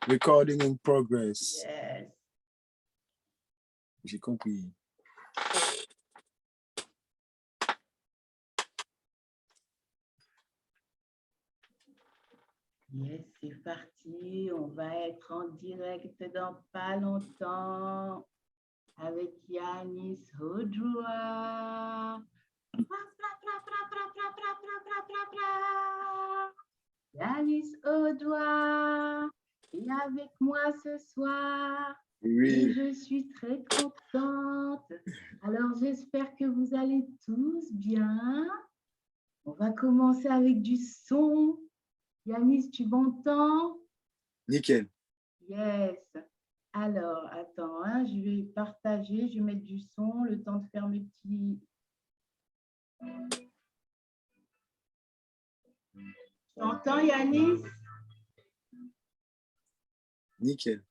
Recording in progress. Yes. J'ai compris. Yes, c'est parti. On va être en direct dans pas longtemps avec Yanis Hodjoua. Yanis Hodjoua est avec moi ce soir. Oui. Et je suis très contente. Alors, j'espère que vous allez tous bien. On va commencer avec du son. Yanis, tu m'entends? Nickel. Yes. Alors, attends, hein, je vais partager, je vais mettre du son, le temps de faire mes petits... Tu entends, Yanis? Nickel.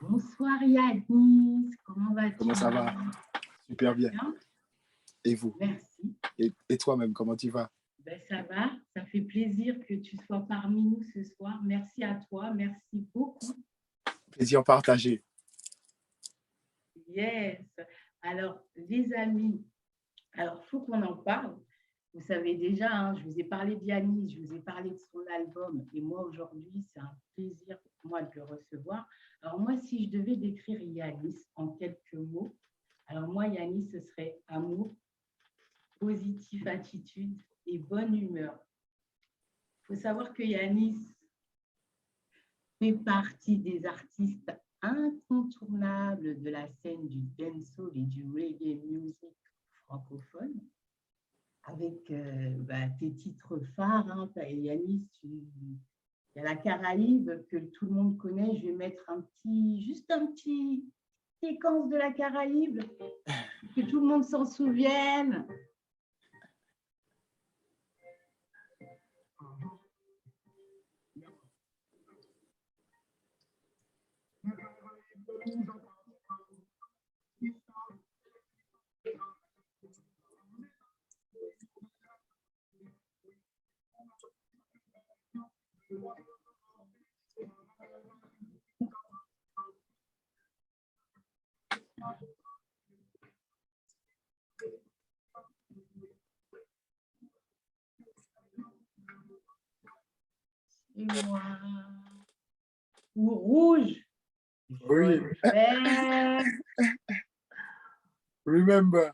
Bonsoir Yanis, comment vas-tu? Comment ça va? Super bien. Et vous? Merci. Et toi-même, comment tu vas? Ben, ça va, ça fait plaisir que tu sois parmi nous ce soir. Merci à toi, merci beaucoup. Plaisir partagé. Yes. Alors, les amis, alors, il faut qu'on en parle. Vous savez déjà, hein, je vous ai parlé d'Yanis, je vous ai parlé de son album. Et moi, aujourd'hui, c'est un plaisir pour moi de le recevoir. Alors, moi, si je devais décrire Yanis en quelques mots, alors moi, Yanis, ce serait amour, positive attitude et bonne humeur. Il faut savoir que Yanis, fait partie des artistes incontournables de la scène du dancehall et du reggae music francophone, avec tes titres phares. Hein, Yanis, il y a la Caraïbe que tout le monde connaît. Je vais mettre juste un petit séquence de la Caraïbe, que tout le monde s'en souvienne. Et moi, ou rouge. Oui. Remember.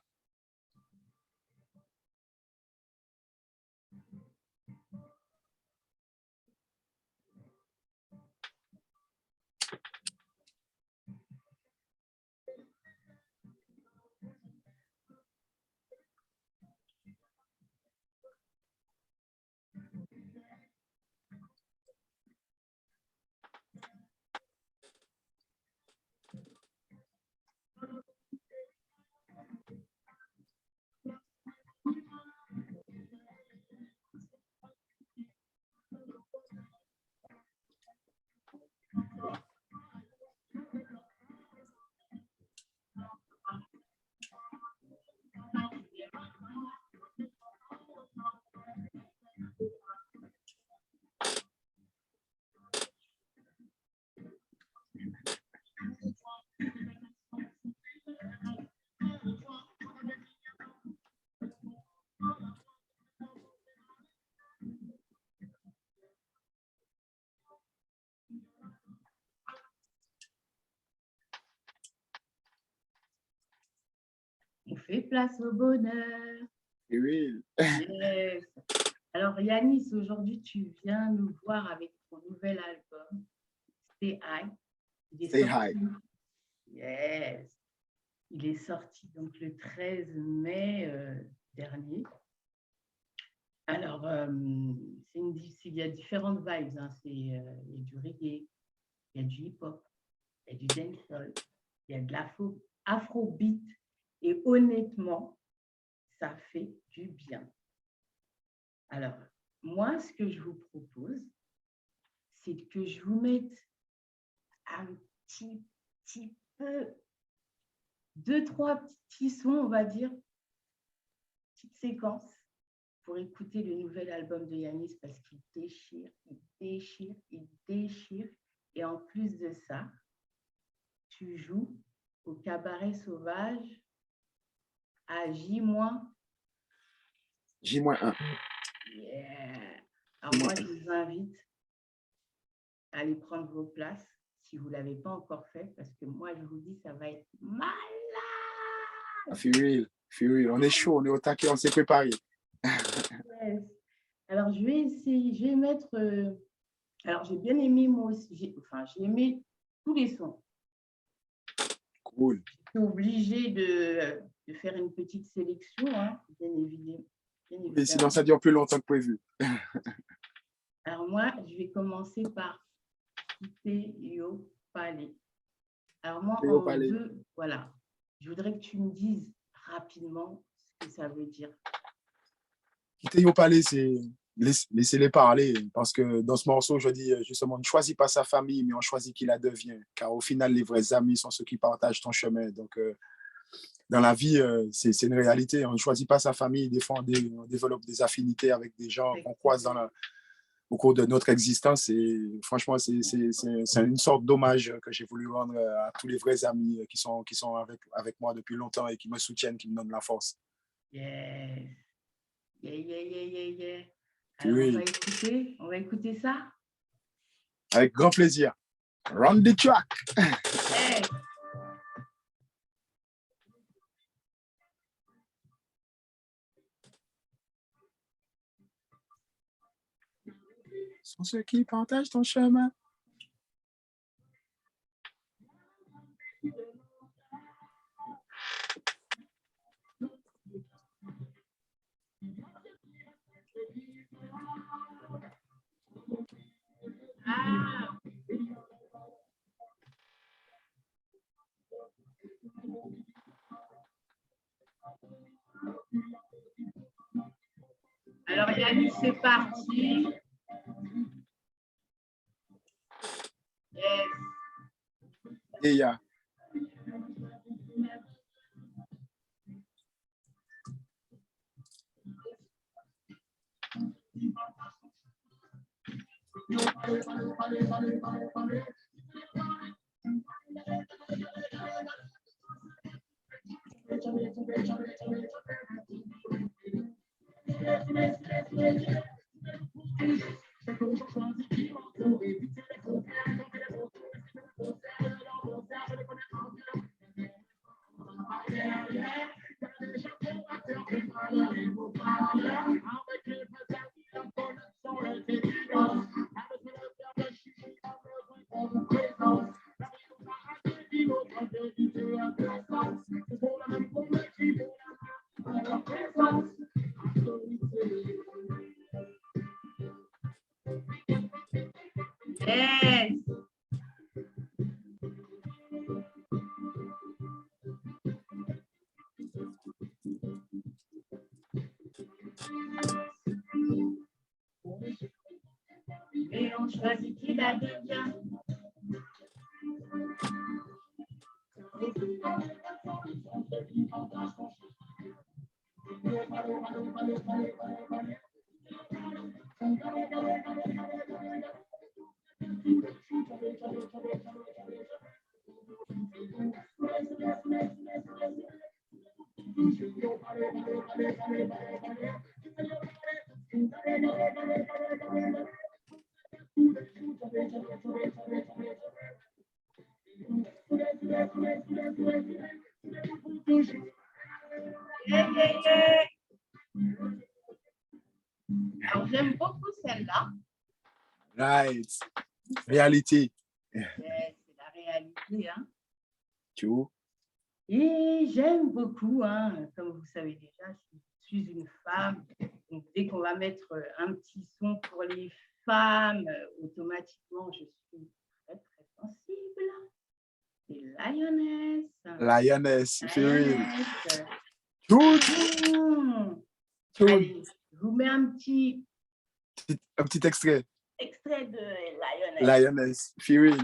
On fait place au bonheur. Oui. Yes. Alors, Yanis, aujourd'hui, tu viens nous voir avec ton nouvel album, Stay High. Stay High. Yes. Il est sorti donc le 13 mai dernier. Alors, il y a différentes vibes. Hein. Il y a du reggae, il y a du hip-hop, il y a du dancehall, il y a de l'afrobeat. Et honnêtement, ça fait du bien. Alors, moi, ce que je vous propose, c'est que je vous mette un petit peu, 2-3 petits sons, on va dire, petite séquence, pour écouter le nouvel album de Yanis parce qu'il déchire, il déchire, il déchire. Et en plus de ça, tu joues au Cabaret Sauvage à J-1. J-1. Yeah. Alors moi, je vous invite à aller prendre vos places si vous ne l'avez pas encore fait parce que moi, je vous dis, ça va être malade. Feel real. On est chaud, on est au taquet, on s'est préparé. Yes. Alors, je vais essayer, je vais mettre... alors, j'ai bien aimé moi aussi, j'ai aimé tous les sons. Cool. Je suis obligée de faire une petite sélection, hein, bien évidemment. Et sinon, ça dure plus longtemps que prévu. Alors, moi, je vais commencer par Yo Palais. Alors, moi, voilà. Je voudrais que tu me dises rapidement ce que ça veut dire. Quitter Yo Palais, c'est laissez-les parler. Parce que dans ce morceau, je dis justement, on ne choisit pas sa famille, mais on choisit qui la devient. Car au final, les vrais amis sont ceux qui partagent ton chemin. Donc, dans la vie, c'est une réalité. On ne choisit pas sa famille. Des fois, on développe des affinités avec des gens qu'on croise au cours de notre existence. Et franchement, c'est une sorte d'hommage que j'ai voulu rendre à tous les vrais amis qui sont avec moi depuis longtemps et qui me soutiennent, qui me donnent la force. Yeah. Yeah. Alors, Oui. on va écouter ça. Avec grand plaisir. Run the track. Hey. Sont ceux qui partagent ton chemin. amis, c'est parti. Yes. Yeah. Yes. Et on choisit qui la devient. Yeah, yeah, yeah. Alors, j'aime beaucoup celle-là. Right. Réalité. Yeah, c'est la réalité. Hein. Tu vois? Et j'aime beaucoup, hein, comme vous savez déjà, je suis une femme. Donc, dès qu'on va mettre un petit son pour les femmes, automatiquement, je suis très, très sensible. C'est Lioness. Lioness. Feel Lioness. Good. Good. Allez, je vous mets un petit extrait. Extrait de Lioness. Lioness. Feel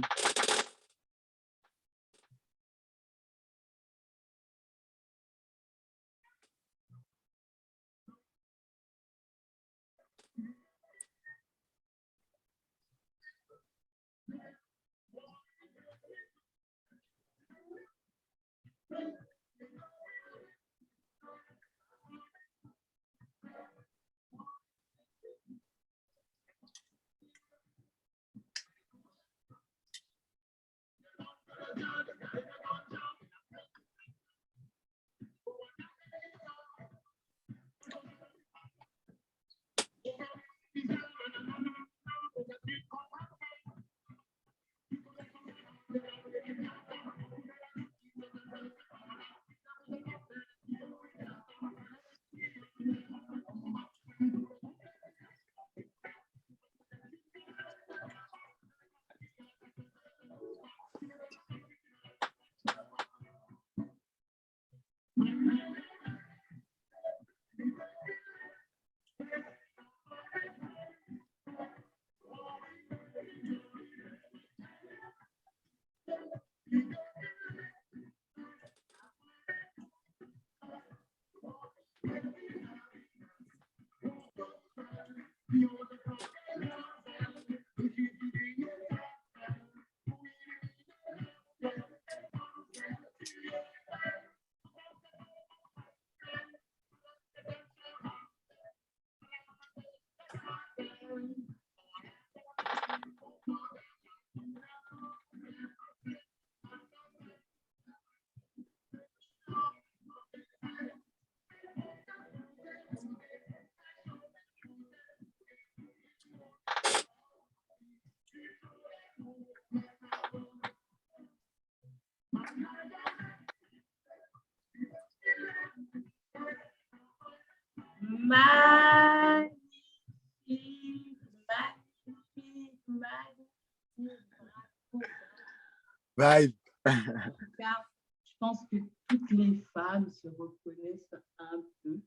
Vibe. En tout cas, je pense que toutes les femmes se reconnaissent un peu.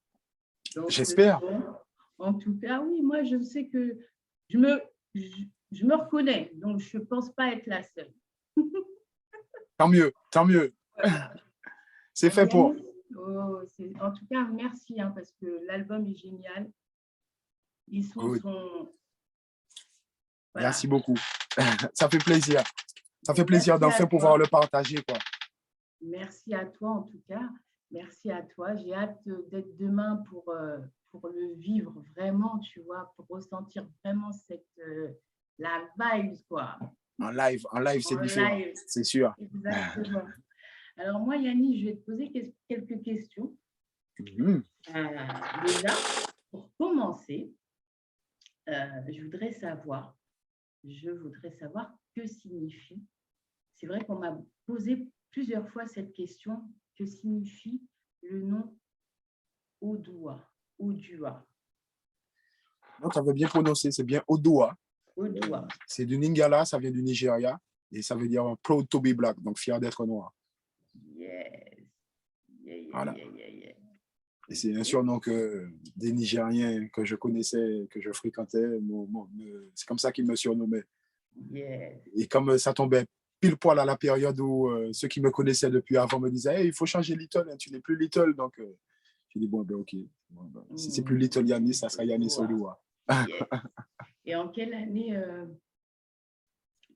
J'espère. En tout cas, oui, moi, je sais que je me, je me reconnais, donc je ne pense pas être la seule. Tant mieux, tant mieux. Voilà. C'est fait pour. Yannis, en tout cas, merci, hein, parce que l'album est génial. Les sons Good. sont. Merci Voilà. beaucoup. Ça fait plaisir. Ça fait plaisir Merci à d'enfin pouvoir toi. le partager, quoi. Merci à toi, en tout cas. Merci à toi. J'ai hâte d'être demain pour le vivre vraiment, tu vois, pour ressentir vraiment la vibe, quoi. En live, c'est En différent, live. c'est sûr. Exactement. Alors, moi, Yannis, je vais te poser quelques questions. Mhm. Déjà, pour commencer, je voudrais savoir que signifie. C'est vrai qu'on m'a posé plusieurs fois cette question, que signifie le nom Odua, Odua, Donc, ça veut bien prononcer, c'est bien Odoa. Odua. C'est du Lingala, ça vient du Nigeria. Et ça veut dire proud to be black, donc fier d'être noir. Yes. Yeah, yeah, Voilà. yeah, yeah, yeah. Et c'est un surnom que des Nigériens que je connaissais, que je fréquentais, c'est comme ça qu'ils me surnommaient. Yes. Et comme ça tombait pile poil à la période où ceux qui me connaissaient depuis avant me disaient hey, il faut changer Little, hein, tu n'es plus Little. Donc, j'ai dit bon, ben ok. Bon, ben, si c'est plus Little Yanis, ça sera Yanis Odoa. Yes. Et en quelle année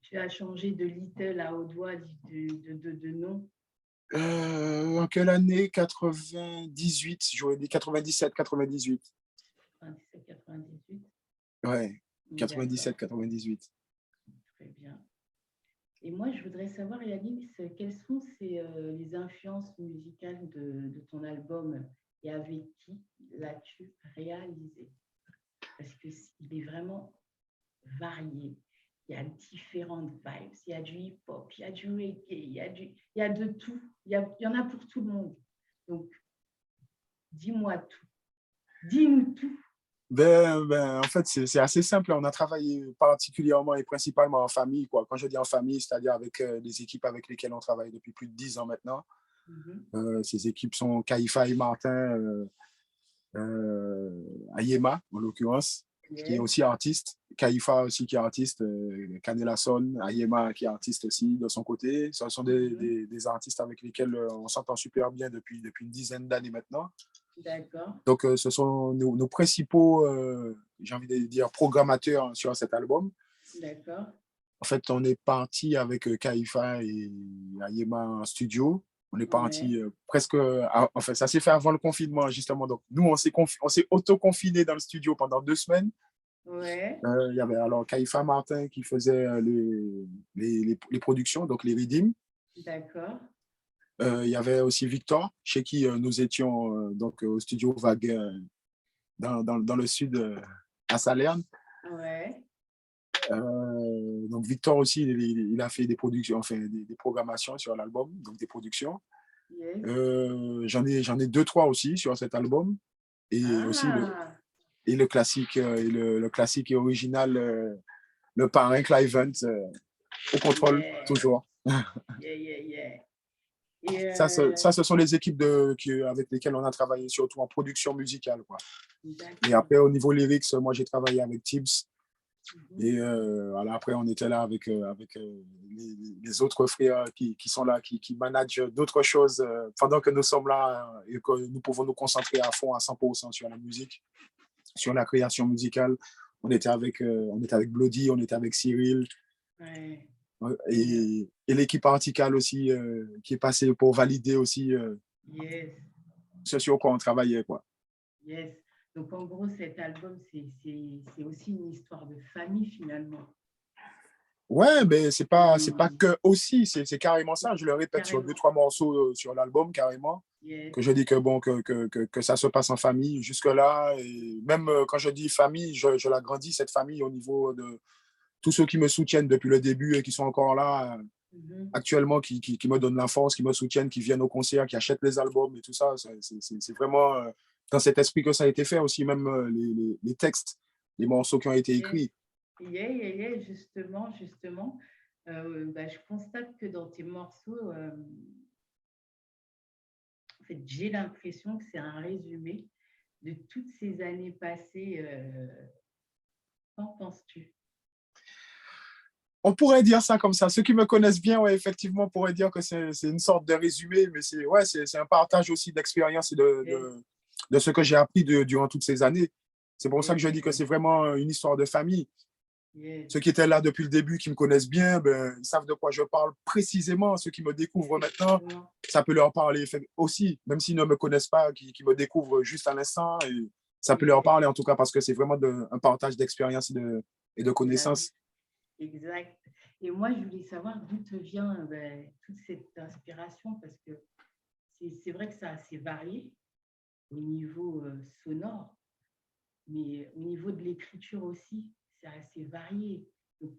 tu as changé de Little à Odua de nom? En quelle année? 98, j'aurais dit 97, 98. 97, 98. Ouais, D'accord, 97, 98. très bien. Et moi, je voudrais savoir, Yannick, quelles sont les influences musicales de ton album et avec qui l'as-tu réalisé? Parce qu'il est vraiment varié. Il y a différentes vibes. Il y a du hip-hop, il y a du reggae, il y a de tout. Il y en a pour tout le monde. Donc, dis-moi tout. Dis-nous tout. En fait, c'est assez simple. On a travaillé particulièrement et principalement en famille, quoi. Quand je dis en famille, c'est-à-dire avec les équipes avec lesquelles on travaille depuis plus de 10 ans maintenant. Ces équipes sont Kaifa et Martin Ayema, en l'occurrence, qui est Yes. aussi artiste. Kaifa aussi qui est artiste. Canela Son, Ayema qui est artiste aussi de son côté. Ce sont des artistes avec lesquels on s'entend super bien depuis une dizaine d'années maintenant. D'accord. Donc, ce sont nos principaux, j'ai envie de dire, programmateurs sur cet album. D'accord. En fait, on est parti avec Kaifa et Ayema en studio. On est parti presque. Enfin, ça s'est fait avant le confinement, justement. Donc, nous, on s'est auto-confiné dans le studio pendant 2 semaines. Ouais. Il y avait alors Kaifa Martin qui faisait les productions, donc les redeems. D'accord. Il y avait aussi Victor, chez qui nous étions donc, au studio Vague dans le sud, à Salerne. Ouais. Donc Victor aussi, il a fait des productions, enfin des programmations sur l'album, donc des productions. Yes. J'en ai deux, trois aussi sur cet album. Et aussi le classique, le classique et original, le parrain Clive Hunt, au contrôle, toujours. Yeah, yeah, yeah. Et Ça, ce sont les équipes avec lesquelles on a travaillé, surtout en production musicale, quoi. Et après, au niveau lyrics, moi, j'ai travaillé avec Tibbs. Et voilà, après, on était là avec les autres frères qui sont là, qui managent d'autres choses pendant que nous sommes là et que nous pouvons nous concentrer à fond, à 100% sur la musique, sur la création musicale. On était avec Bloody, on était avec Cyril. Ouais. Et l'équipe articale aussi qui est passée pour valider aussi Yes. ce sur quoi on travaillait, quoi. Yes. Donc, en gros, cet album, c'est aussi une histoire de famille, finalement. Ouais, mais c'est pas que aussi, c'est carrément ça. Je le répète sur Carrément. 2, 3 morceaux sur l'album, carrément. Yes. Que je dis que bon, que ça se passe en famille jusque-là. Et même quand je dis famille, je l'agrandis, cette famille, au niveau de tous ceux qui me soutiennent depuis le début et qui sont encore là actuellement, qui me donnent la force, qui me soutiennent, qui viennent au concert, qui achètent les albums et tout ça. C'est vraiment dans cet esprit que ça a été fait aussi, même les textes, les morceaux qui ont été écrits. Yeah, yeah, yeah, justement. Je constate que dans tes morceaux, en fait, j'ai l'impression que c'est un résumé de toutes ces années passées, qu'en penses-tu? On pourrait dire ça comme ça. Ceux qui me connaissent bien, ouais, effectivement, pourraient dire que c'est une sorte de résumé, mais c'est un partage aussi d'expérience et Yes, de ce que j'ai appris durant toutes ces années. C'est pour ça que yes, je dis que c'est vraiment une histoire de famille. yes, Ceux qui étaient là depuis le début, qui me connaissent bien, ben, ils savent de quoi je parle précisément. Ceux qui me découvrent maintenant, effectivement. ça peut leur parler aussi, même s'ils ne me connaissent pas, qui me découvrent juste à l'instant. Et ça peut leur Yes, parler en tout cas parce que c'est vraiment un partage d'expérience et de bah oui, connaissances. exact. Et moi, je voulais savoir d'où te vient toute cette inspiration, parce que c'est vrai que c'est assez varié au niveau sonore, mais au niveau de l'écriture aussi, c'est assez varié. Donc,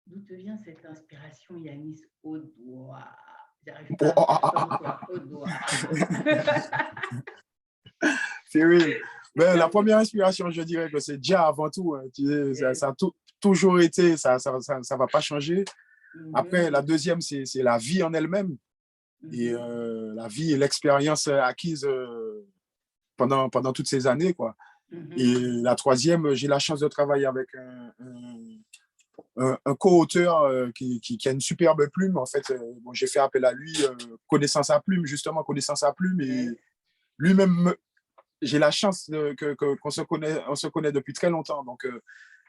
d'où te vient cette inspiration, Yanis Audois? J'arrive pas Oh, à oh, faire oh, comme oh, toi, Audois. c'est real. Ben, la première inspiration, je dirais que c'est Jah avant tout. Hein. Yes. Ça a toujours été, ça va pas changer. Après, Mhm, la deuxième, c'est la vie en elle-même. Et mhm, la vie et l'expérience acquise pendant toutes ces années, quoi. Et mhm. la troisième, j'ai la chance de travailler avec un co-auteur qui a une superbe plume. En fait, bon, j'ai fait appel à lui, connaissance à plume, justement, connaissance à plume. Et Yes. lui-même, j'ai la chance qu'on on se connaît depuis très longtemps. Donc,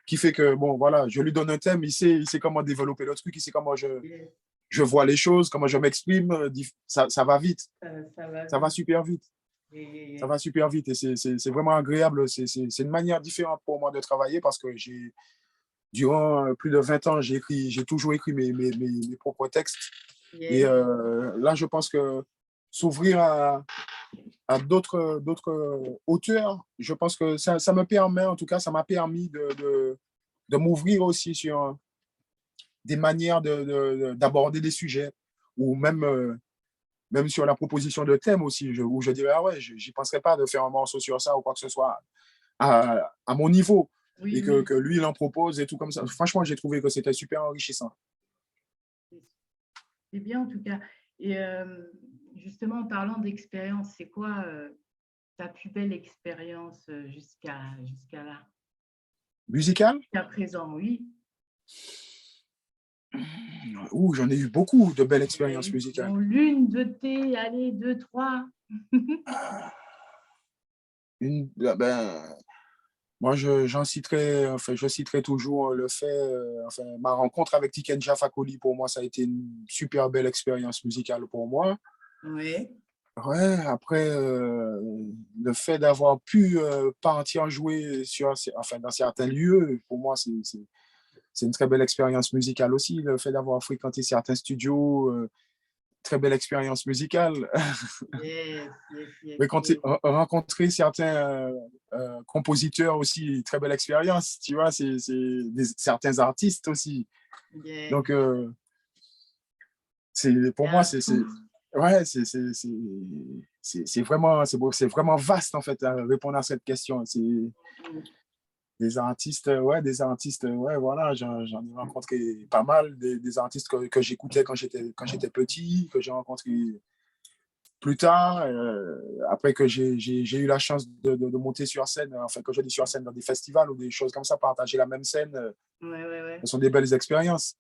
qui fait que, bon, voilà, je lui donne un thème, il sait comment développer le truc, il sait comment Yes. je vois les choses, comment je m'exprime. Ça va vite, Ça va ça va vite. super vite. Ça Et, va super vite et c'est vraiment agréable. C'est une manière différente pour moi de travailler parce que durant plus de 20 ans, j'ai toujours écrit mes propres textes. Et yes. là, je pense que s'ouvrir à d'autres auteurs, je pense que ça me permet, en tout cas, ça m'a permis de m'ouvrir aussi sur des manières d'aborder des sujets ou même sur la proposition de thème aussi, où je dirais, ah ouais, j'y penserais pas de faire un morceau sur ça ou quoi que ce soit à mon niveau Oui, et oui. que lui, il en propose et tout comme ça. Franchement, j'ai trouvé que c'était super enrichissant. C'est bien en tout cas. Et justement, en parlant d'expérience, c'est quoi ta plus belle expérience jusqu'à là, Musical, jusqu'à présent? Oui. ouh, j'en ai eu beaucoup de belles expériences Oui. musicales. Bon, l'une, deux T, allez, deux, trois. Ben, moi, je citerai toujours le fait, enfin, ma rencontre avec Tiken Jah Fakoly, pour moi, ça a été une super belle expérience musicale pour moi. Oui. Ouais, après, le fait d'avoir pu partir jouer dans certains lieux, pour moi, c'est une très belle expérience musicale aussi. Le fait d'avoir fréquenté certains studios, très belle expérience musicale. Yes, yes, yes, Rencontrer, yes. rencontrer certains compositeurs aussi, très belle expérience. Tu vois, certains artistes aussi. Yes. Donc, pour C'est moi, un tout. ouais, c'est vraiment vaste en fait à répondre à cette question. C'est Mm. des artistes, ouais, voilà, j'en ai rencontré pas mal, des artistes que j'écoutais quand j'étais petit, que j'ai rencontré plus tard, après que j'ai eu la chance de monter sur scène, enfin, quand je dis sur scène dans des festivals ou des choses comme ça, partager la même scène, Ouais, ouais, ouais. ce sont des belles expériences.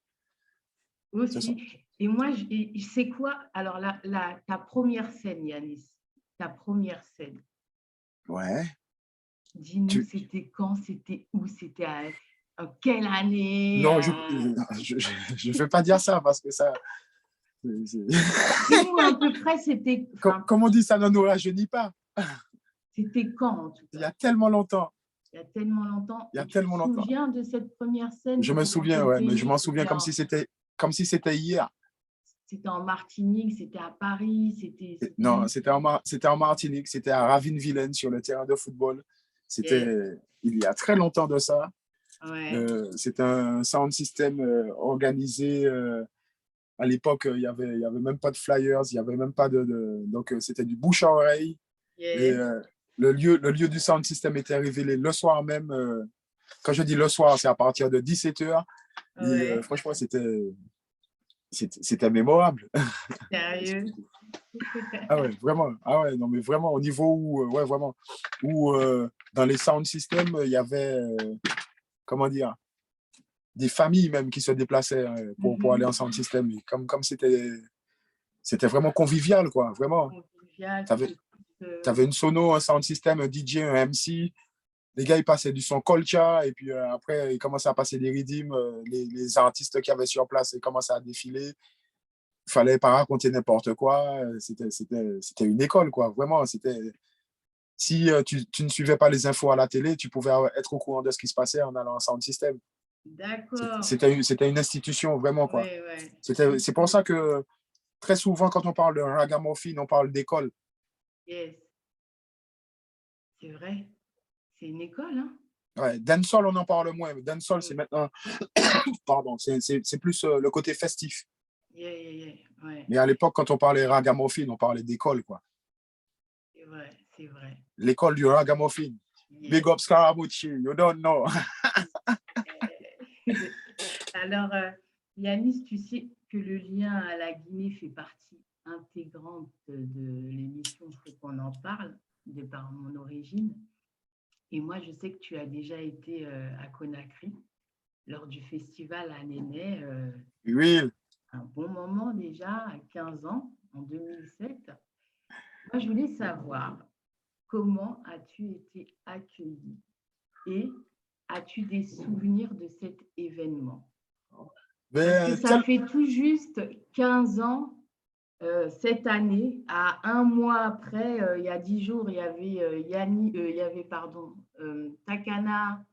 Ce sont, Aussi. Et moi, c'est quoi? Alors, ta première scène, Yanis, ta première scène. ouais, Dis-nous, tu, c'était quand, c'était où, c'était à quelle année? non, je vais pas dire ça parce que ça, Dis-nous à peu près, enfin, comme on dit, ça ne nous rajeunit pas. c'était quand en tout Il y cas? a tellement longtemps, Il y a tellement longtemps. il y Et a tu te tellement longtemps. souviens de cette première scène? Je me C'était dans souviens, quel ouais, mais je pays? m'en souviens comme si c'était hier. C'était en Martinique, c'était à Paris, c'était Non, où? c'était en Martinique, c'était à Ravine-Vilaine sur le terrain de football. Yes. C'était il y a très longtemps de ça. Ouais. C'est un sound system organisé. À l'époque, il y avait même pas de flyers, il y avait même pas donc c'était du bouche à oreille. Et Yes. le lieu du sound system était révélé le soir même. Quand je dis le soir, c'est à partir de 17h. Et Ouais. franchement, C'était mémorable. Sérieux? Ah ouais, vraiment. Ah ouais, non, mais vraiment, au niveau où, ouais, vraiment, où dans les sound systems, il y avait, comment dire, des familles même qui se déplaçaient pour aller en sound system. Et comme c'était vraiment convivial, quoi, vraiment. Convivial, Tu avais, c'était plus, une sono, un sound system, un DJ, un MC. Les gars, ils passaient du son colcha et puis après, ils commençaient à passer des rythmes. Les artistes qui avaient sur place, ils commençaient à défiler. Il fallait pas raconter n'importe quoi. C'était une école, quoi. Vraiment, c'était. Si tu ne suivais pas les infos à la télé, tu pouvais être au courant de ce qui se passait en allant en sound system. d'accord. C'était une institution, vraiment, quoi. Ouais, ouais. C'est pour ça que très souvent, quand on parle de ragamuffin, on parle d'école. Yes, c'est vrai. C'est une école, hein? Ouais, dancehall, on en parle moins. Mais dancehall, c'est maintenant, pardon, c'est plus le côté festif. Yeah, yeah, yeah. Ouais, Mais à l'époque, quand on parlait ragamuffin, on parlait d'école, quoi. c'est vrai, c'est vrai. L'école du ragamuffin. Big Yes. up Scaramucci, you don't know. Alors, Yanis, tu sais que le lien à la Guinée fait partie intégrante de l'émission Faut qu'on en parle, de par mon origine. Et moi, je sais que tu as déjà été à Conakry lors du festival à Néné, Oui. un bon moment déjà, à 15 ans, en 2007. Moi, je voulais savoir comment as-tu été accueilli et as-tu des souvenirs de cet événement? Parce que Mais, ça fait tout juste 15 ans cette année, à un mois après, il y a 10 jours, il y avait, il y avait pardon, Takana,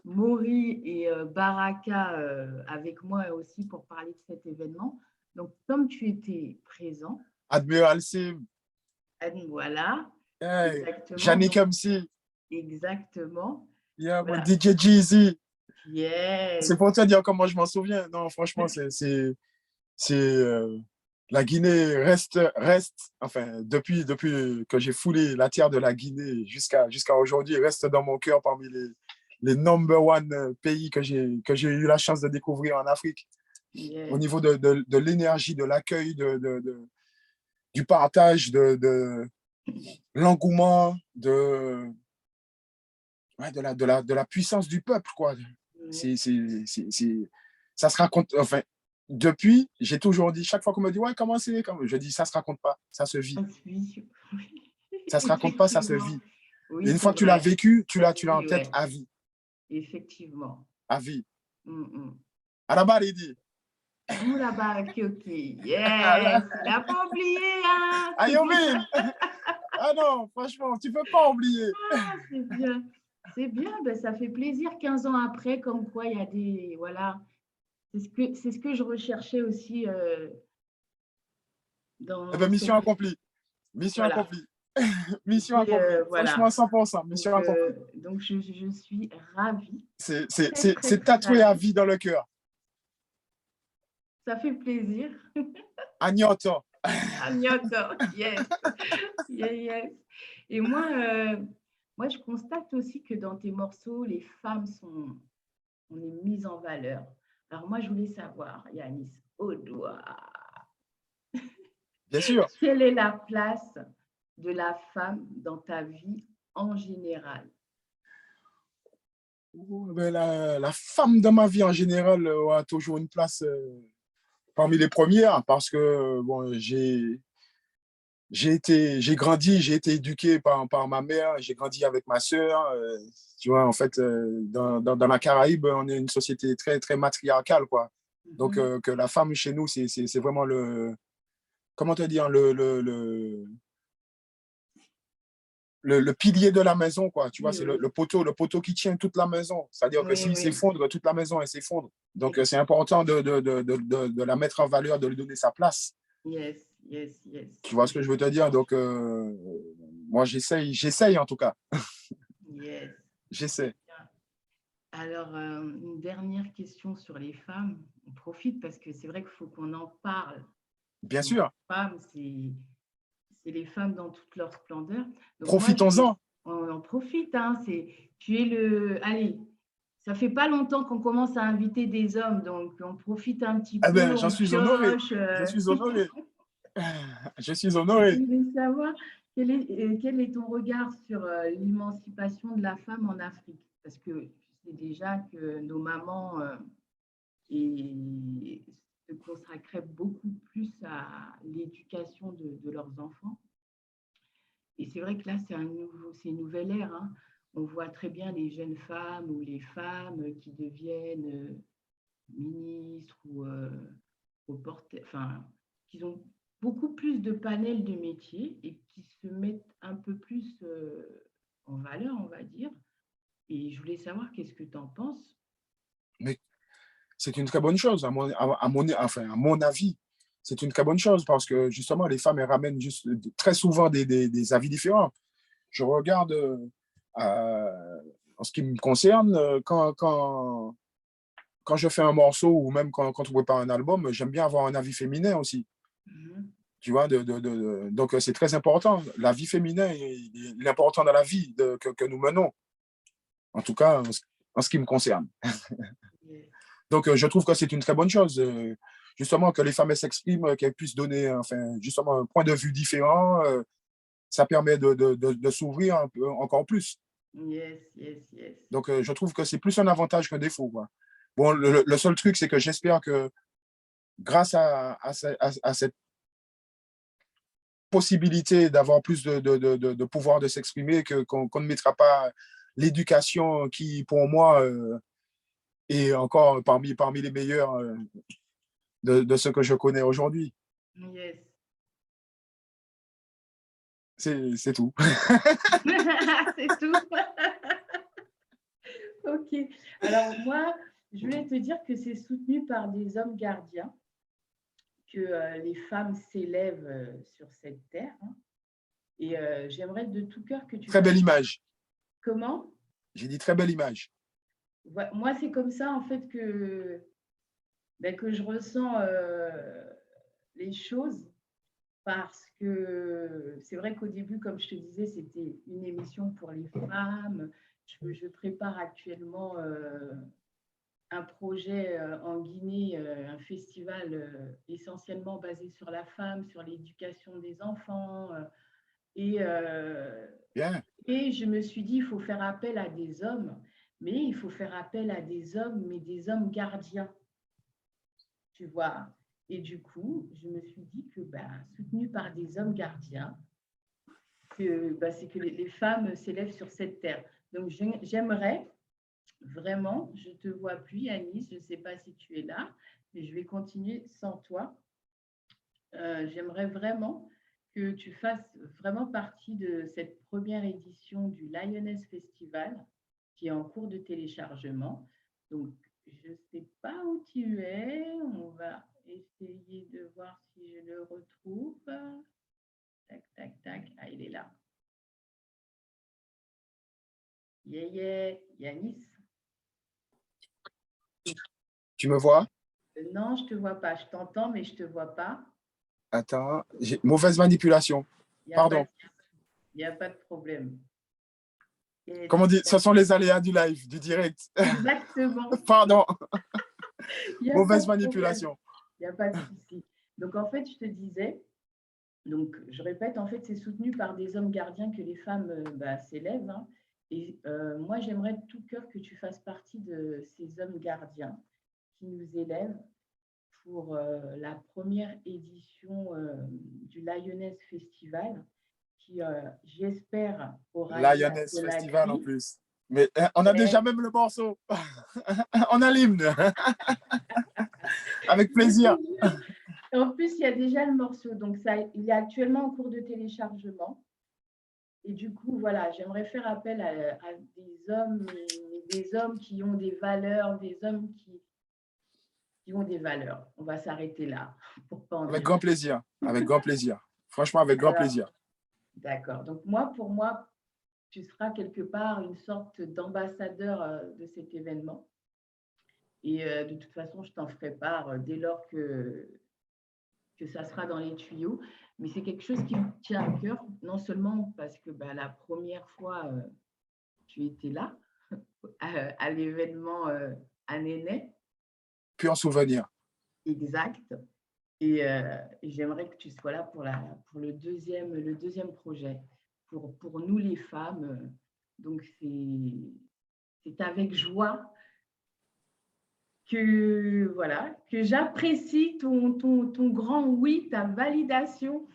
Mori et Baraka avec moi aussi pour parler de cet événement. Donc, comme tu étais présent, Admiral Sim, voilà, hey, exactement, Yannick donc MC, exactement, yeah, man, voilà, DJ Jeezy. C'est yes, pour te dire comment je m'en souviens. Non, franchement, la Guinée enfin, depuis que j'ai foulé la terre de la Guinée jusqu'à aujourd'hui, reste dans mon cœur parmi les number one pays que j'ai eu la chance de découvrir en Afrique. Au yes, niveau de l'énergie, de l'accueil, du partage, de l'engouement, ouais, de la puissance du peuple, quoi. yes, C'est, c'est, c'est, c'est- Ça se raconte, enfin, depuis, j'ai toujours dit, chaque fois qu'on me dit, ouais, comment c'est, je dis, ça se raconte pas, ça se vit. oui, Ça se raconte pas, ça se effectivement, vit. Et oui, une c'est fois que tu l'as vrai, vécu, ça se tu l'as en dit, tête ouais, à vie, effectivement. à vie. Mm, mm. À la barre, il dit, Vous là-bas, ok, ok. Yes, il n'a pas oublié, hein. ah, Yomin, ah non, franchement, tu peux pas oublier. Ah, c'est bien. C'est bien, ben, ça fait plaisir 15 ans après, comme quoi il y a des. Voilà. C'est ce que je recherchais aussi Eh ben, dans mission cette. accomplie, mission Voilà. accomplie, mission C'était. accomplie. Franchement, Voilà. 100%, mission accomplie. Donc je suis ravie. Très, très, C'est très tatoué à ravie. vie dans le cœur. Ça fait plaisir. Agnoto. Agnoto, yes. Yes, yes. Et moi, je constate aussi que dans tes morceaux, les femmes sont on est mises en valeur. Alors moi, je voulais savoir, Yanis, Audoua, Bien sûr. quelle est la place de la femme dans ta vie en général? Ben, la femme dans ma vie en général a toujours une place parmi les premières parce que bon, j'ai été éduqué par ma mère, j'ai grandi avec ma sœur. Tu vois, en fait, dans la Caraïbe, on est une société très, très matriarcale, quoi. Donc, Mhm. que la femme chez nous, c'est vraiment comment te dire, le pilier de la maison, quoi. Tu vois, Oui, c'est oui, le poteau qui tient toute la maison. C'est-à-dire que oui, s'il oui. s'effondre, toute la maison, elle s'effondre. Donc, c'est Eff- important de la mettre en valeur, de lui donner sa place. Yes, yes, yes, Tu vois ce que je veux te dire? effectivement. Donc, moi, j'essaye en tout cas. Yes. J'essaie. Alors, une dernière question sur les femmes. On profite parce que c'est vrai qu'il faut qu'on en parle. Bien Donc, sûr. femmes, c'est les femmes dans toute leur splendeur. Donc moi, Profitons-en. on en profite. Hein, tu es le, allez, ça fait pas longtemps qu'on commence à inviter des hommes, donc on profite un petit Eh peu, ben, j'en on suis honoré. pioche. Je suis honoré. Je suis Je honoré. voulais savoir quel est ton regard sur l'émancipation de la femme en Afrique? Parce que tu sais déjà que nos mamans se consacraient beaucoup plus à l'éducation de leurs enfants. Et c'est vrai que là, c'est une nouvelle ère, hein. On voit très bien les jeunes femmes ou les femmes qui deviennent ministres ou enfin, qui ont beaucoup plus de panels de métiers et qui se mettent un peu plus en valeur, on va dire. Et je voulais savoir qu'est-ce que tu en penses. Mais c'est une très bonne chose, enfin, à mon avis. C'est une très bonne chose parce que justement, les femmes, elles ramènent juste, très souvent des avis différents. Je regarde, en ce qui me concerne, quand je fais un morceau ou même quand on prépare un album, j'aime bien avoir un avis féminin aussi. Mhm. Tu vois, donc c'est très important. L'avis féminin, il est important dans la vie que nous menons, en tout cas en ce qui me concerne. Yeah. Donc je trouve que c'est une très bonne chose, justement, que les femmes s'expriment, qu'elles puissent donner, enfin, justement, un point de vue différent. Ça permet de s'ouvrir un peu, encore plus. Yes, yes, yes. Donc je trouve que c'est plus un avantage qu'un défaut, quoi. Bon, le seul truc, c'est que j'espère que grâce à cette possibilité d'avoir plus de pouvoir de s'exprimer, qu'on ne mettra pas l'éducation qui, pour moi, est encore parmi les meilleurs de ce que je connais aujourd'hui. Yes. C'est tout. C'est tout. Ok. Alors moi, je voulais te dire que c'est soutenu par des hommes gardiens que les femmes s'élèvent sur cette terre, hein. Et j'aimerais de tout cœur que tu Très belle fasses. image. Comment? J'ai dit très belle image. Moi, c'est comme ça en fait que je ressens les choses parce que c'est vrai qu'au début, comme je te disais, c'était une émission pour les femmes. Je prépare actuellement un projet en Guinée, un festival essentiellement basé sur la femme, sur l'éducation des enfants. Et, euh, Bien. et je me suis dit, il faut faire appel à des hommes, mais il faut faire appel à des hommes, mais des hommes gardiens, tu vois. Et du coup, je me suis dit que, soutenu par des hommes gardiens, c'est que les femmes s'élèvent sur cette terre. Donc, j'aimerais vraiment, je ne te vois plus, Yanis, je ne sais pas si tu es là, mais je vais continuer sans toi. J'aimerais vraiment que tu fasses vraiment partie de cette première édition du Lioness Festival qui est en cours de téléchargement. Donc, je ne sais pas où tu es. On va essayer de voir si je le retrouve. Tac, tac, tac. Ah, il est là. Yeah, yeah, Yanis. Tu me vois? Non, je ne te vois pas. Je t'entends, mais je ne te vois pas. Attends, mauvaise manipulation. Il n'y a pas Pardon. de, il y a pas de problème. Et Comment dire, ce sont les aléas du live, du direct. exactement. Pardon, Il n'y a pas mauvaise de problème. manipulation. Il n'y a pas de souci. Donc, en fait, je te disais, donc, je répète, en fait, c'est soutenu par des hommes gardiens que les femmes s'élèvent, hein. Et moi, j'aimerais de tout cœur que tu fasses partie de ces hommes gardiens qui nous élèvent pour la première édition du Lioness Festival qui, j'espère, aura lieu à Lioness Festival en Conakry. plus. Mais on a déjà Et même le morceau. On a l'hymne. Avec plaisir. en plus, il y a déjà le morceau, donc ça, il est actuellement en cours de téléchargement. Et du coup, voilà, j'aimerais faire appel à des hommes qui ont des valeurs, des hommes qui ont des valeurs. On va s'arrêter là pour pas en Avec dire grand plus. plaisir. Avec grand plaisir. Franchement, avec grand Alors, plaisir. d'accord. Donc pour moi, tu seras quelque part une sorte d'ambassadeur de cet événement. Et de toute façon, je t'en ferai part dès lors que ça sera dans les tuyaux. Mais c'est quelque chose qui me tient à cœur, non seulement parce que la première fois, tu étais là, à l'événement à Néné. Puis en souvenir. Exact. Et j'aimerais que tu sois là pour le deuxième projet, pour nous les femmes. Donc, c'est avec joie que, voilà, que j'apprécie ton grand oui, ta validation.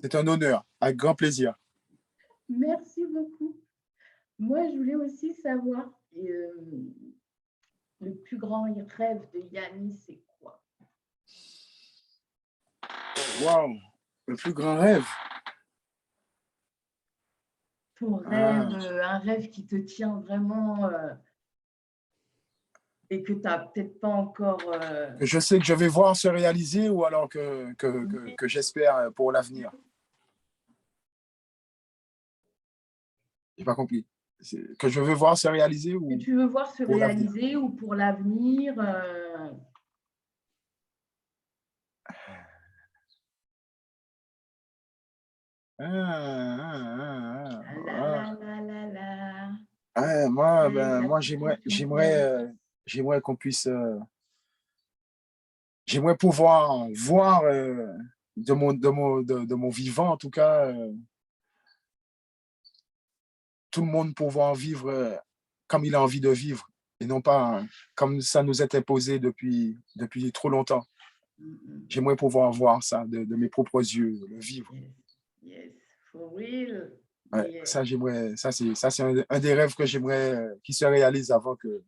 C'est un honneur, avec grand plaisir. Merci beaucoup. Moi, je voulais aussi savoir, le plus grand rêve de Yannis, c'est quoi? Waouh, le plus grand rêve. Ton Ah, rêve, un rêve qui te tient vraiment et que tu n'as peut-être pas encore. que je sais que je vais voir se réaliser ou alors Oui, que j'espère pour l'avenir. J'ai pas compris. Que je veux voir se réaliser que ou tu veux voir se pour l'avenir. réaliser ou pour l'avenir. La Ah. la la la la. Ouais, moi, Avec ben, la moi petite question piège. j'aimerais qu'on puisse, j'aimerais pouvoir voir de mon vivant, en tout cas, tout le monde pouvoir vivre comme il a envie de vivre et non pas comme ça nous est imposé depuis trop longtemps. Mm. J'aimerais pouvoir voir ça de mes propres yeux, le vivre. Yes, yes, for real. Ouais, Yeah, ça, j'aimerais, ça, c'est un des rêves que j'aimerais qui se réalise avant que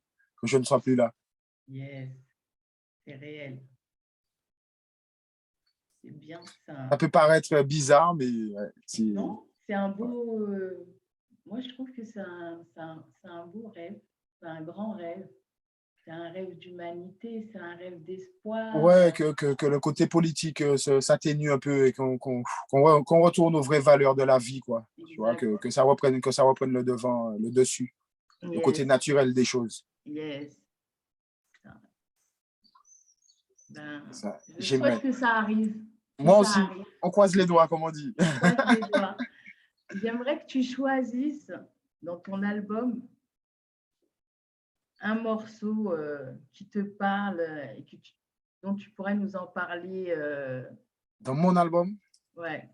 je ne sois plus là. yes, c'est réel. C'est bien Ça ça. peut paraître bizarre, mais ouais, c'est, Non, c'est un ouais. beau. Moi, je trouve que c'est un beau rêve. C'est un grand rêve. C'est un rêve d'humanité. C'est un rêve d'espoir. Ouais, que le côté politique s'atténue un peu et qu'on retourne aux vraies valeurs de la vie, quoi. Tu vois, Exact. que ça reprenne le devant, le dessus, le côté Yes, naturel des choses. yes. Ben, Ça, je souhaite j'aimerais. que ça arrive. Que Moi ça aussi, arrive. on croise les doigts, comme on dit. On croise les doigts. J'aimerais que tu choisisses dans ton album un morceau qui te parle et dont tu pourrais nous en parler. Dans mon album, Ouais.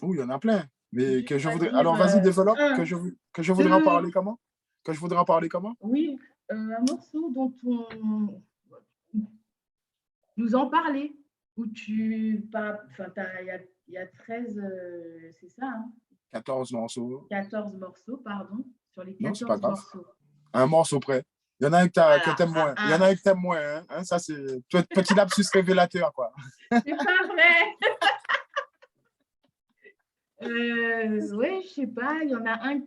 il y en a plein. Mais Peux-tu que je voudrais. choisir Alors, vas-y, développe. un, Que je voudrais en deux, parler comment? Que je voudrais en parler comment? oui, un morceau dont on nous en parler, où tu pas, enfin, il y a 13, c'est ça, hein, 14 morceaux. 14 morceaux, pardon, sur les Non, c'est pas 14 grave. morceaux. Un morceau près. Il y en a un que Voilà, t'aimes moins. Il y en a un. un que t'aimes moins. Hein. Ça, c'est petit lapsus révélateur, quoi. C'est pas vrai. Ouais, je sais pas, il y en a un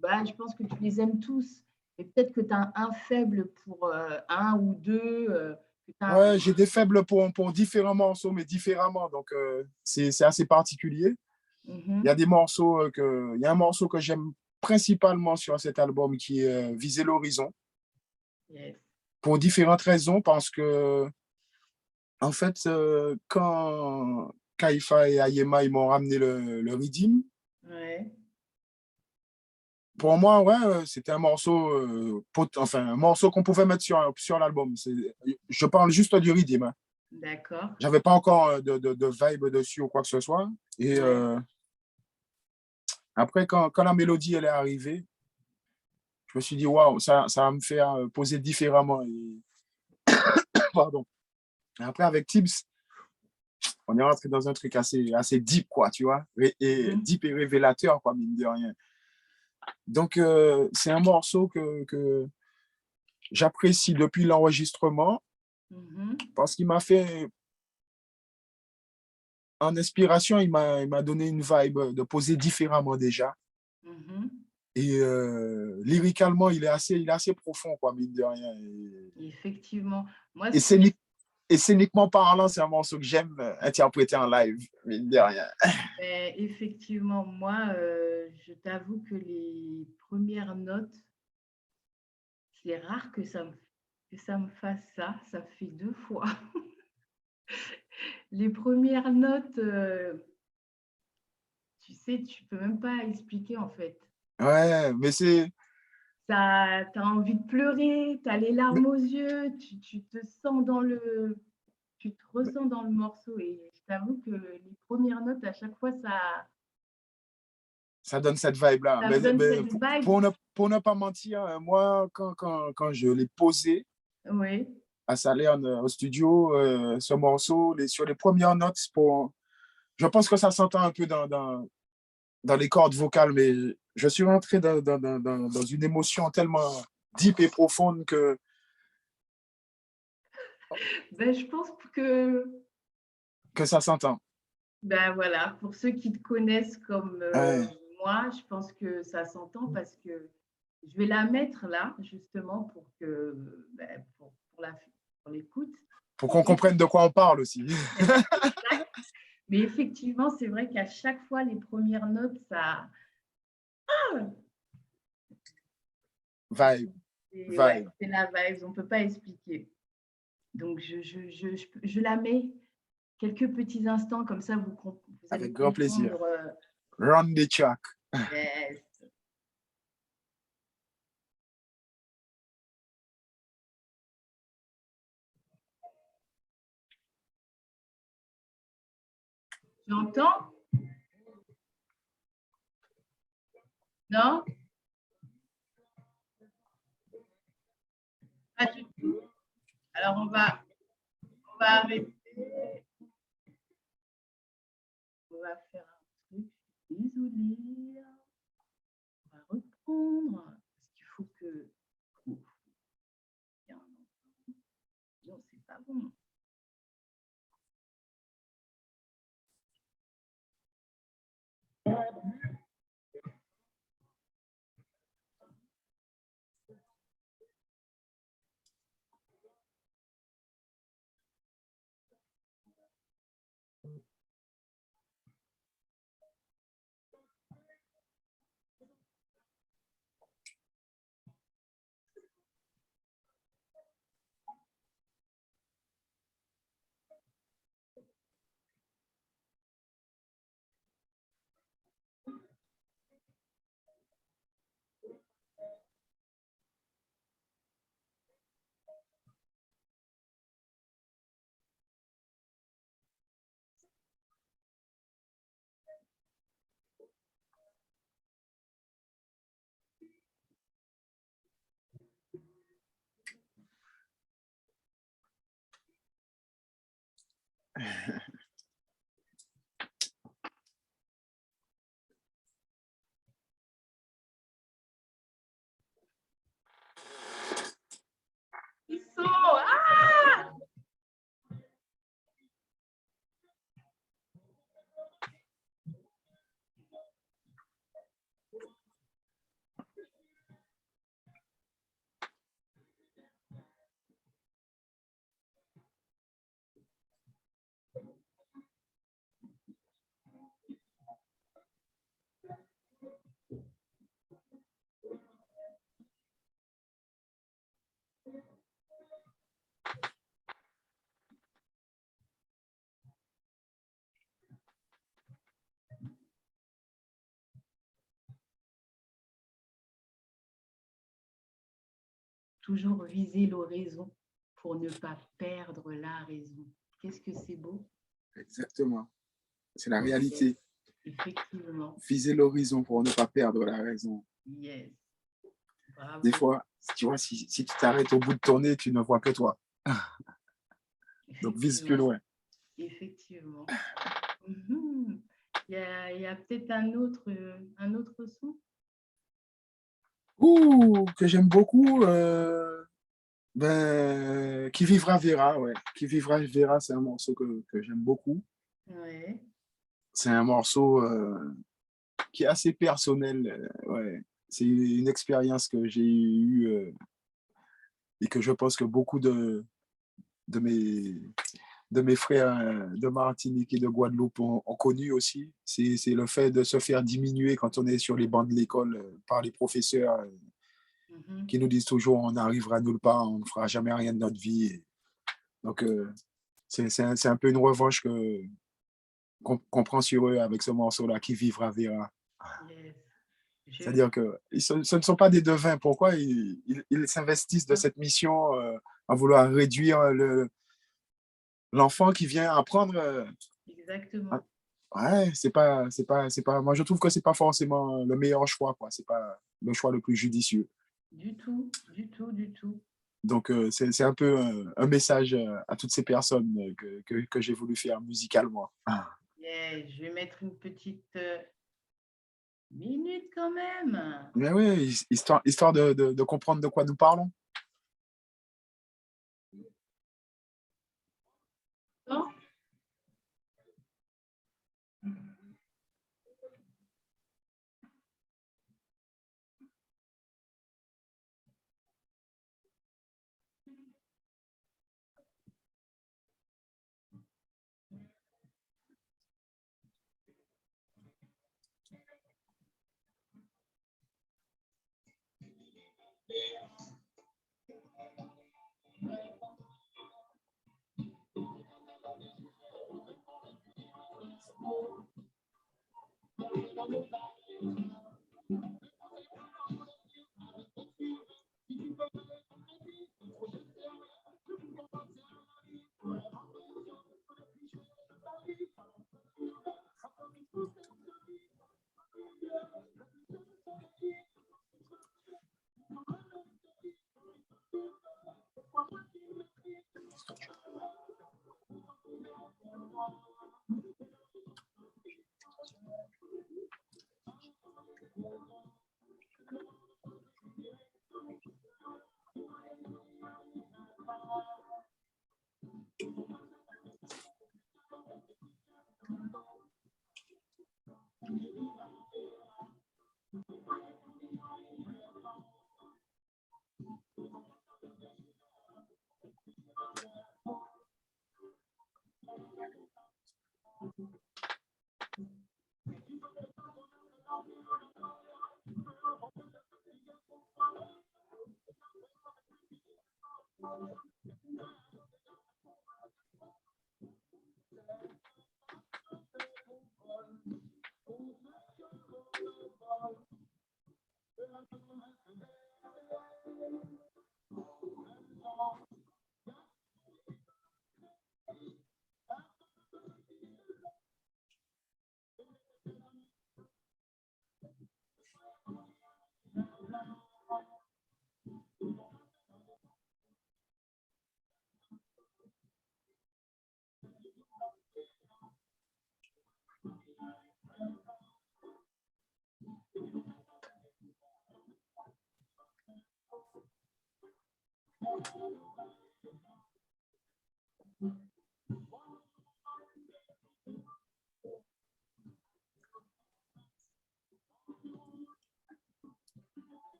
bah, je pense que tu les aimes tous. Et peut-être que tu as un faible pour un ou deux. Ouais, j'ai des faibles pour différents morceaux, mais différemment. Donc, c'est assez particulier. Il y a Mhm. des morceaux il y a un morceau que j'aime principalement sur cet album qui est Viser l'horizon Yes. pour différentes raisons parce que, en fait, quand Kaifa et Ayema ils m'ont ramené le Redeem, Ouais. pour moi, ouais, c'était un morceau, enfin, un morceau qu'on pouvait mettre sur l'album. Je parle juste du Redeem. Hein. D'accord. J'avais pas encore de vibe dessus ou quoi que ce soit. Et Ouais. après, quand la mélodie elle est arrivée, je me suis dit, waouh, ça va me faire poser différemment. Et, pardon. Et après, avec Tibbs, on est rentré dans un truc assez deep, quoi, tu vois, et Mhm. deep et révélateur, quoi, mine de rien. Donc, c'est un morceau que j'apprécie depuis l'enregistrement Mhm. parce qu'il m'a fait, en inspiration, il m'a donné une vibe de poser différemment déjà. Mhm. Et lyricalement, il est assez profond, quoi, mine de rien. Effectivement. Moi, Et ce que je et scéniquement parlant, c'est un morceau que j'aime interpréter en live, mine de rien. effectivement, moi, je t'avoue que les premières notes, c'est rare que ça me fasse ça. Ça fait 2 fois. Les premières notes, tu sais, tu peux même pas expliquer en fait. Ouais, mais ça, tu as envie de pleurer, tu as les larmes aux yeux, tu te sens tu te ressens dans le morceau. Et je t'avoue que les premières notes, à chaque fois, Ça donne cette vibe-là. ça me donne cette vibe. Pour ne pas mentir, moi, quand je l'ai posé Oui, à Salerne, au studio, ce morceau, sur les premières notes, je pense que ça s'entend un peu dans les cordes vocales, mais je suis rentré dans une émotion tellement deep et profonde ben, je pense que ça s'entend. ben voilà, pour ceux qui te connaissent comme Ouais. moi, je pense que ça s'entend parce que je vais la mettre là, justement, ben, pour l'écoute. Pour qu'on comprenne de quoi on parle aussi. Mais effectivement, c'est vrai qu'à chaque fois, les premières notes, Vibe, ouais, vibe. c'est la vibe, on ne peut pas expliquer. Donc, je la mets quelques petits instants, comme ça, vous allez Avec grand plaisir. comprendre. Run the track. Yes. J'entends? Non? Pas du tout. Alors, on va arrêter. On va faire un truc. Désolée. On va reprendre. Parce qu'il faut que. Ouf, non, c'est pas bon. Ils sont. Ah! Toujours viser l'horizon pour ne pas perdre la raison. Qu'est-ce que c'est beau? Exactement. C'est la réalité. Effectivement. Viser l'horizon pour ne pas perdre la raison. Yes. Bravo. Des fois, tu vois, si tu t'arrêtes au bout de ton nez, tu ne vois que toi. Donc, vise plus loin. Effectivement. Il y a peut-être un autre son. Que j'aime beaucoup. Qui vivra verra, ouais. Qui vivra verra, c'est un morceau que j'aime beaucoup. Ouais. C'est un morceau qui est assez personnel. Ouais. C'est une expérience que j'ai eue et que je pense que beaucoup de mes frères de Martinique et de Guadeloupe ont connu aussi. C'est le fait de se faire diminuer quand on est sur les bancs de l'école par les professeurs qui nous disent toujours on n'arrivera nulle part, on ne fera jamais rien de notre vie. Donc, c'est un peu une revanche qu'on prend sur eux avec ce morceau-là, qui vivra verra. Yes. Je, C'est-à-dire que ce ne sont pas des devins. Pourquoi ils s'investissent de cette mission à vouloir réduire l'enfant qui vient apprendre? Ah, exactement. ouais, moi je trouve que c'est pas forcément le meilleur choix, quoi. C'est pas le choix le plus judicieux. Du tout, du tout, du tout. Donc, c'est un peu un message à toutes ces personnes que j'ai voulu faire musicalement. Ah. Yeah, je vais mettre une petite minute quand même. Mais oui, histoire de comprendre de quoi nous parlons. Non.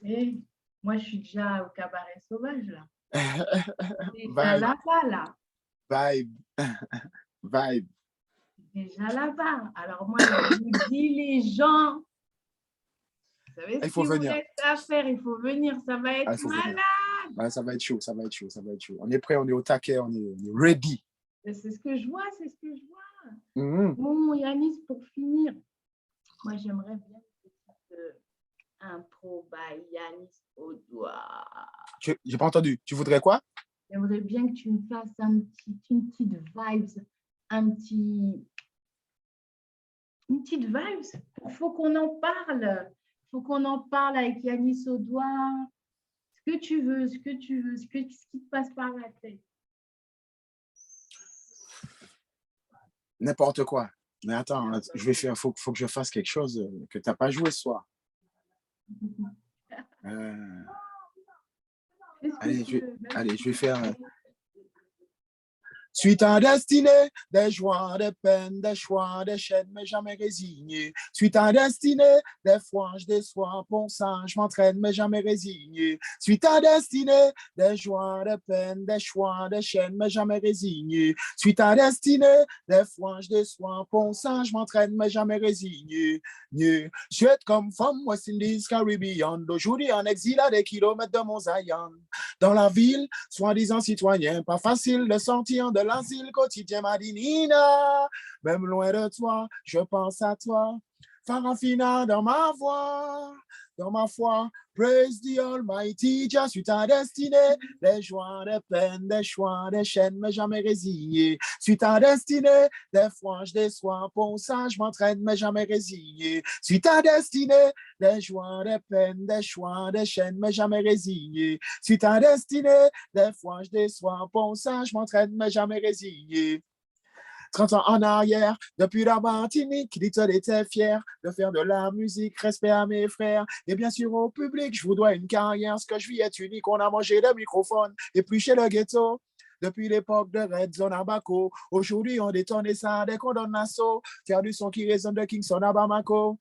Et moi, je suis déjà au cabaret sauvage, là. Déjà Vibe, là-bas, là. vibe, vibe. Déjà là-bas. Alors moi, je vous dis, les gens, vous savez Ah, ce il faut qu'il vous venir. reste à faire. Il faut venir, ça va Ah, être il faut venir. malade. Ah, ça va être chaud, ça va être chaud, ça va être chaud. On est prêt, on est au taquet, on est ready. C'est ce que je vois, c'est ce que je vois. Mhm. Bon, Yanis, pour finir, moi, j'aimerais bien une petite intro by Yanis Odoa. J'ai pas entendu. Tu voudrais quoi? J'aimerais bien que tu me fasses une petite vibes, un petit, une petite vibes. Il faut qu'on en parle. Il faut qu'on en parle avec Yanis Odoa. Ce que tu veux, ce que tu veux, ce qui te passe par la tête. N'importe quoi. Mais attends, faut que je fasse quelque chose que tu n'as pas joué ce soir. Euh, Fais ce que allez, tu veux. allez, je vais faire. Suis ta destinée, des joies, des peines, des choix, des chaînes, mais jamais résigné. Suis ta destinée, des fois je déçois, pour ça je m'entraîne, mais jamais résigné. Suis ta destinée, des joies, des peines, des choix, des chaînes, mais jamais résigné. Suis ta destinée, des fois je déçois, pour ça je m'entraîne, mais jamais résigné. Je suis comme femme West Indies, Caribbean, d'aujourd'hui en exil à des kilomètres de mon Zion. Dans la ville, soi-disant citoyen, pas facile de sortir de l'asile quotidien, Madinina. Même loin de toi, je pense à toi. Farafina dans ma voix, dans ma foi. Praise the Almighty, je suis ta destinée. Des joies, des peines, des choix, des chaînes, mais jamais résigné. Suis ta destinée. Des fois, je déçois, pour ça, je m'entraîne, mais jamais résigné. Suis ta destinée. Des joies, des peines, des choix, des chaînes, mais jamais résigné. Suis ta destinée. Des fois, je déçois, pour ça, je m'entraîne, mais jamais résigné. 30 ans en arrière, depuis la Martinique, Little était fier de faire de la musique, respect à mes frères. Et bien sûr au public, je vous dois une carrière, ce que je vis est unique, on a mangé des microphones, et puis chez le ghetto. Depuis l'époque de Red Zone à Bako, aujourd'hui on détonne ça dès qu'on donne l'assaut, faire du son qui résonne de Kingston à Bamako.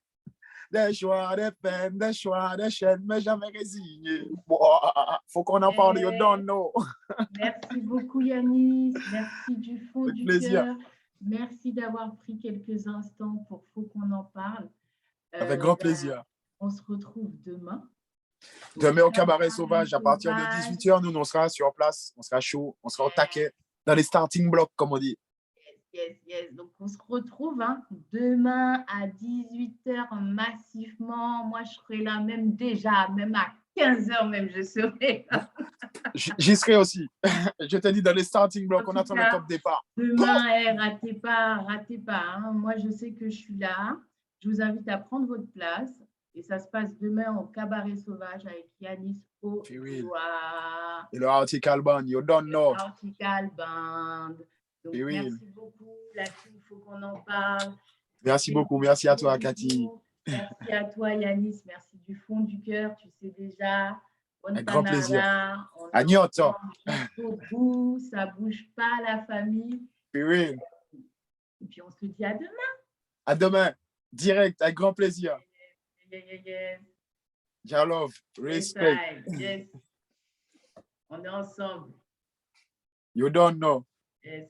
Des choix, des peines, des choix, des chaînes, mais jamais résigné. Faut qu'on en parle, you don't know. Merci beaucoup Yanis, merci du fond Avec du plaisir. cœur. Merci d'avoir pris quelques instants pour Faut qu'on en parle. Avec grand plaisir. On se retrouve demain. Demain au Cabaret Sauvage, à partir de 18h, nous, on sera sur place, on sera chaud, on sera au taquet, dans les starting blocks, comme on dit. Yes. Donc, on se retrouve demain à 18h massivement. Moi, je serai là même déjà, même à 15h même, je serai là. J'y serai aussi. Je te dis, dans les starting blocks, on attend le top départ. Demain, ratez pas. Moi, je sais que je suis là. Je vous invite à prendre votre place. Et ça se passe demain au Cabaret Sauvage avec Yanis au Et le Article Band, you don't know. Article Band. Donc, merci beaucoup. Là-dessus, il faut qu'on en parle. Merci beaucoup. Merci à toi, Cathy. Merci à toi, Yanis. Merci du fond du cœur. Tu sais déjà. Un grand plaisir. Agnoto. Jusqu'au bout. Ça ne bouge pas, la famille. Et puis, on se dit à demain. À demain. Direct, avec grand plaisir. Ja love. Respect. Yes. On est ensemble. You don't know. Yes.